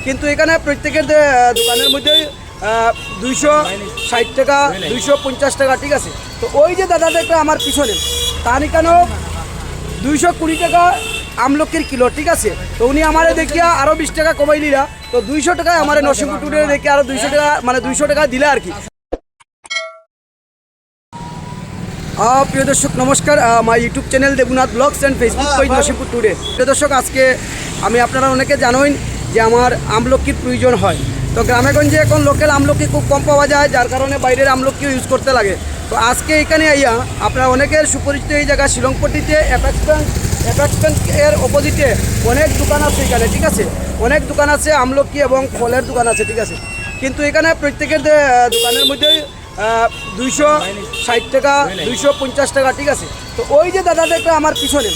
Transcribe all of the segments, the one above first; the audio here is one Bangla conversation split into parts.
কিন্তু এখানে প্রত্যেকের দোকানের মধ্যে 260 টাকা 250 টাকা, ঠিক আছে। তো ওই যে দাদাটা আমার পিছনে তার এখানেও 220 টাকা আমলকির কিলো, ঠিক আছে। তো উনি আমারে দেখিয়া আরও 20 টাকা কমাই নিলা, তো 200 টাকায় আমার নরসিংপুর টুডে দেখে আরও 200 টাকা, মানে 200 টাকা দিলে আর কি। প্রিয় দর্শক নমস্কার, my YouTube channel Debnath blogs and Facebook page Narsingpur today. প্রিয় দর্শক, আজকে আমি আপনারা অনেকে জানেন যে আমার আমলকির প্রয়োজন হয়। তো গ্রামেগঞ্জে এখন লোকাল আমলকি খুব কম পাওয়া যায়, যার কারণে বাইরের আমলকিও ইউজ করতে লাগে। তো আজকে এখানে আইয়া আপনারা অনেকের সুপরিচিত এই জায়গা শিলংপট্টিতে অ্যাপেক্স ব্যাংক এর অপোজিটে অনেক দোকান আছে এখানে, ঠিক আছে। অনেক দোকান আছে, আমলকি এবং ফলের দোকান আছে, ঠিক আছে। কিন্তু এখানে প্রত্যেকের দোকানের মধ্যে 260 টাকা 250 টাকা, ঠিক আছে। তো ওই যে দাদাটা আমার পিছনে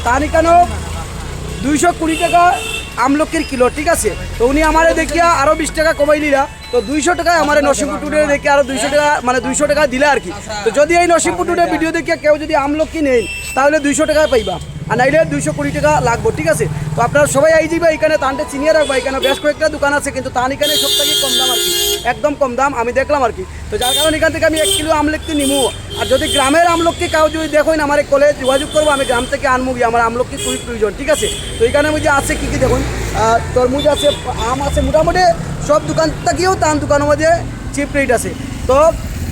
তার এখানেও 220 টাকা আমলকির কিলো, ঠিক আছে। তো উনি আমারে দেখিয়া আরও 20 টাকা কমাই নিলা, তো 200 টাকায় আমার নরসিংপুর টুডে দেখে আরও 200 টাকা, মানে 200 টাকা দিলে আর কি। তো যদি এই নরসিংপুর টুডে ভিডিও দেখিয়া কেউ যদি আমলকি নেই তাহলে 200 টাকায় পাইবা, আর নাইলে 220 টাকা লাগবো, ঠিক আছে। তো আপনারা সবাই আই যাইবা এখানে, তানটা চিনিয়ে রাখবা। এখানে বেশ কয়েকটা দোকান আছে, কিন্তু তান এখানে সব থেকে কম দাম আর কি, একদম কম দাম আমি দেখলাম আর কি। তো যার কারণে এখান থেকে আমি 1 কিলো আমলকি নিমু। আর যদি গ্রামের আমলকি কাউ যদি দেখুন আমার কলেজ যোগাযোগ করবো, আমি গ্রাম থেকে আনবো গিয়ে, আমার আমলকি খুবই প্রয়োজন, ঠিক আছে। তো এখানে যে আছে কী কী দেখুন, তরমুজ আছে, আম আছে, মোটামুটি সব দোকান থেকেও তার দোকানের মধ্যে চিপ রেট আছে। তো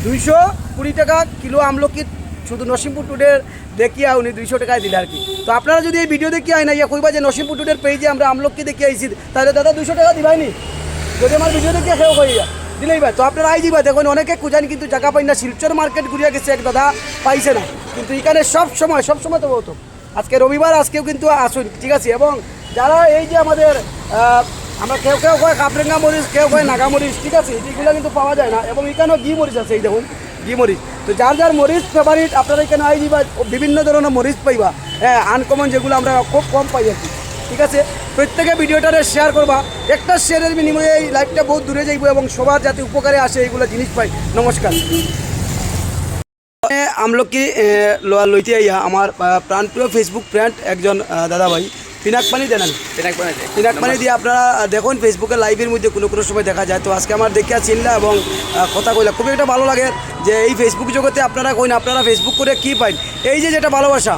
220 টাকা কিলো আমলকি শুধু নরসিংপুর টুডের দেখিয়া উনি 200 টাকায় দিলে আর কি। তো আপনারা যদি এই ভিডিও দেখিয়ে আই না ইয়া কইবা যে নরসিংপুর টুডের পেজে আমরা আমলকি দেখিয়ে আইছি, তাহলে দাদা 200 টাকা দিবাইনি, যদি আমার ভিডিও দেখিয়ে খেয়েও কইয়া দিলেই ভাই। তো আপনারা আই যাবা, দেখুন অনেকে খুঁজান কিন্তু জায়গা পাই না, শিলচর মার্কেট ঘুরিয়া গেছে এক দাদা, পাইছে না। কিন্তু এখানে সব সময় তো বলতো, আজকে রবিবার, আজকেও কিন্তু আসুন, ঠিক আছে। এবং যারা এই যে আমাদের আমরা কেউ কয় কাপরেঙ্গা মরিচ, কেউ কয় নাগা মরিচ, ঠিক আছে, এগুলো কিন্তু পাওয়া যায় না। এবং এখানেও ঘি মরিচ আছে, এই দেখুন ঘি মরিচ। তো যার যার মরিচ ফেভারিট আপনারা এখানে আই যাবা, বিভিন্ন ধরনের মরিচ পাইবা, হ্যাঁ, আনকমন যেগুলো আমরা খুব কম পাই আর কি, ঠিক আছে। প্রত্যেকে ভিডিওটারে শেয়ার করবা, একটা শেয়ারের বিনিময়ে এই লাইভটা বহুত দূরে যাইব এবং সবার যাতে উপকারে আসে এইগুলো জিনিস পাই। নমস্কার। আমলকি লইতে আইয়া আমার প্রাণপ্রিয় ফেসবুক ফ্রেন্ড একজন দাদা ভাই পিনাক পানি দেন, পিনাক পানি দিয়ে আপনারা দেখুন ফেসবুকে লাইভের মধ্যে কোনো সময় দেখা যায়। তো আজকে আমার দেখিয়া চিনলা এবং কথা কইলা, খুবই একটা ভালো লাগে যে এই ফেসবুক জগতে আপনারা কইন, আপনারা ফেসবুক করে কী পাইন, এই যে যেটা ভালোবাসা,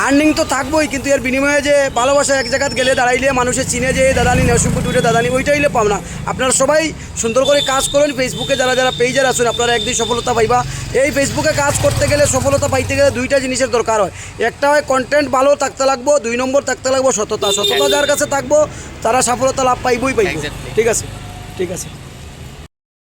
আর্নিং তো থাকবোই, কিন্তু এর বিনিময়ে যে ভালোবাসা, এক জায়গায় গেলে দাঁড়াইলে মানুষের চিনে যে দাদানি নরসিংপুর টুডে দাদানি, ওইটা হইলে পাও না। আপনারা সবাই সুন্দর করে কাজ করুন ফেসবুকে, যারা পেজের আসুন, আপনারা একদিন সফলতা পাইবা। এই ফেসবুকে কাজ করতে গেলে, সফলতা পাইতে গেলে দুইটা জিনিসের দরকার হয়। একটা হয় কন্টেন্ট ভালো থাকতে লাগবো, 2 নম্বর থাকতে লাগবো সততা যার কাছে থাকবো তারা সফলতা লাভ পাইবই, ঠিক আছে।